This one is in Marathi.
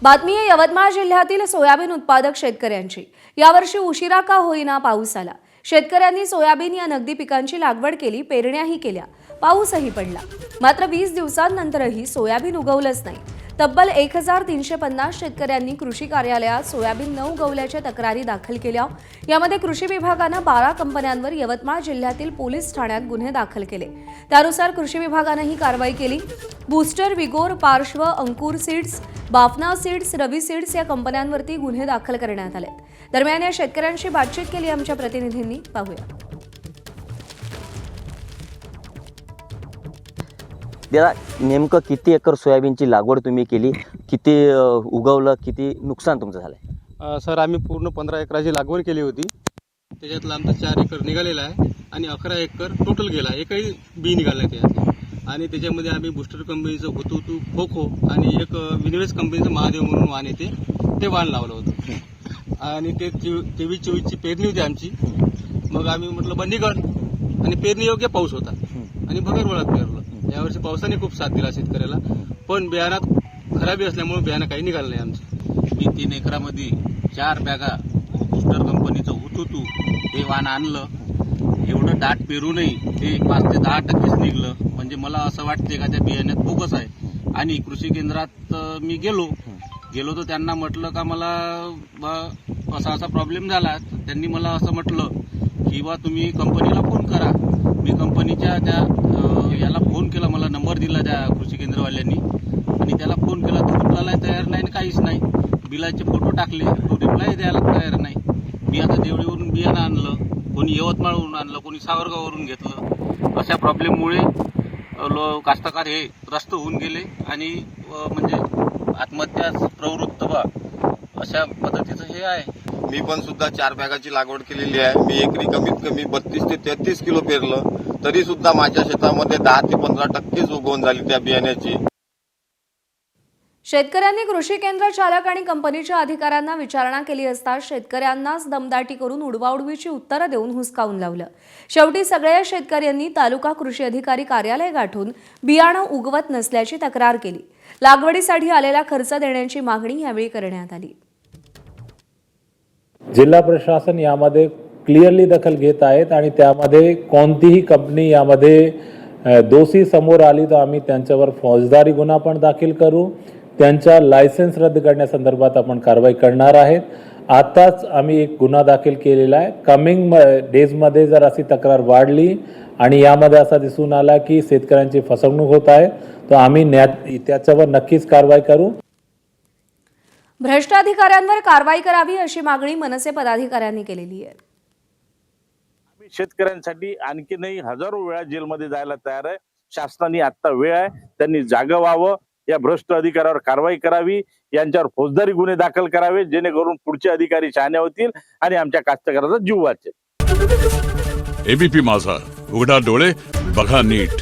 बातमी आहे यवतमाळ जिल्ह्यातील सोयाबीन उत्पादक शेतकऱ्यांची। यावर्षी उशिरा का होईना पाऊस आला। शेतकऱ्यांनी सोयाबीन या नगदी पिकांची लागवड केली, पेरण्याही केल्या, पाऊसही पडला। मात्र 20 दिवसांनंतरही सोयाबीन उगवलंच नाही। तब्बल 1350 शेतकऱ्यांनी कृषी कार्यालयात सोयाबीन न उगवल्याच्या तक्रारी दाखल केल्या। यामध्ये कृषी विभागाने 12 कंपन्यांवर यवतमाळ जिल्ह्यातील पोलीस ठाण्यात गुन्हे दाखल केले। त्यानुसार कृषी विभागाने ही कारवाई केली। बूस्टर, विगोर, पार्श्व, अंकुर सीड्स, बाफना सीड्स, रवी सीड्स या कंपन्यांवरती गुन्हे दाखल करण्यात आले। दरम्यान या शेतकऱ्यांशी बातचीत केली आमच्या प्रतिनिधींनी, पाहूया। दादा, नेमकं किती एकर सोयाबीनची लागवड तुम्ही केली, किती उगवलं, किती नुकसान तुमचं झालंय? सर, आम्ही पूर्ण 15 एकराची लागवड केली होती। त्याच्यातलं आमचं 4 एकर निघालेला आहे आणि 11 एकर टोटल गेला, एकही बी निघाला नाही त्याच्यात। आणि त्याच्यामध्ये आम्ही बूस्टर कंपनीचं हुतुतू, खोखो आणि एक विनवेस कंपनीचं महादेव म्हणून वाण येते, ते वाण लावलं होतं। आणि ते 23-24ची पेरणी होती आमची। मग आम्ही म्हटलं बंदीगड, आणि पेरणी योग्य पाऊस होता आणि भगरवळात पेरलं। यावर्षी पावसाने खूप साथ दिला शेतकऱ्याला, पण बियाणात खराबी असल्यामुळे बियाणं काही निघालं नाही आमचं। मी 3 एकरामध्ये 4 बॅगा बूस्टर कंपनीचं हुतुतू हे वाण आणलं। एवढं दाट पेरूनही ते 5 ते 10% निघलं। म्हणजे मला असं वाटते का त्या बियाण्यात बोगस आहे। आणि कृषी केंद्रात मी गेलो तर त्यांना म्हटलं का मला असा प्रॉब्लेम झाला। त्यांनी मला असं म्हटलं की बा तुम्ही कंपनीला फोन करा। मी कंपनीच्या त्या याला फोन केला, मला नंबर दिला त्या कृषी केंद्रवाल्यांनी, आणि त्याला फोन केला तो रिप्लायला तयार नाही, काहीच नाही। बिलाचे फोटो टाकले, तो रिप्लाय द्यायला तयार नाही। मी आता देवळीवरून बियाणं आणलं, कोणी यवतमाळवरून आणलं, कोणी सावरगाववरून घेतलं। अशा प्रॉब्लेममुळे कास्तकार हे त्रस्त होऊन गेले आणि म्हणजे आत्महत्या प्रवृत्त व्हा अशा पद्धतीचं हे आहे। मी पण सुद्धा 4 बॅगाची लागवड केलेली आहे। मी एकरी कमीत कमी 32 ते 33 किलो पेरलं, तरी सुद्धा माझ्या शेतामध्ये 10 ते 15% उगवण झाली त्या बियाण्याची। शेतकऱ्यांनी कृषी केंद्र चालक आणि कंपनीच्या अधिकाऱ्यांना विचारणा केली असता शेतकऱ्यांनाच दमदाटी करून उडवाउडवीची उत्तरं देऊन हुसकावून लावलं। शेवटी सगळ्या शेतकऱ्यांनी तालुका कृषी अधिकारी कार्यालय गाठून बियाणं उगवत नसल्याची तक्रार केली। लागवडीसाठी आलेला खर्च देण्याची मागणी यावेळी करण्यात आली। जिल्हा प्रशासन यामध्ये क्लिअरली दखल घेत आहेत आणि त्यामध्ये कोणतीही कंपनी यामध्ये दोषी समोर आली तर आम्ही त्यांच्यावर फौजदारी गुन्हा पण दाखल करू। त्यांचा लायसन्स रद्द करण्यासंदर्भात आपण कारवाई करणार आहेत। आताच आम्ही एक गुन्हा दाखल केलेला आहे। कमिंग डेजमध्ये जर अशी तक्रार वाढली आणि यामध्ये असा दिसून आला की शेतकऱ्यांची फसवणूक होत आहे तर आम्ही त्याच्यावर नक्कीच कारवाई करू। भ्रष्ट अधिकाऱ्यांवर कारवाई करावी अशी मागणी मनसे पदाधिकाऱ्यांनी केलेली आहे। आम्ही शेतकऱ्यांसाठी आणखीनही हजारो वेळा जेलमध्ये जायला तयार आहे। शासनाने आता वेळ आहे, त्यांनी जागं व्हावं, या भ्रष्ट अधिकाऱ्यावर कारवाई करावी, यांच्यावर फौजदारी गुन्हे दाखल करावे, जेणेकरून पुढचे अधिकारी शहाणे होतील आणि आमच्या कास्तकाराचा जीव वाचेल। एबीपी माझा, उघडा डोळे बघा नीट।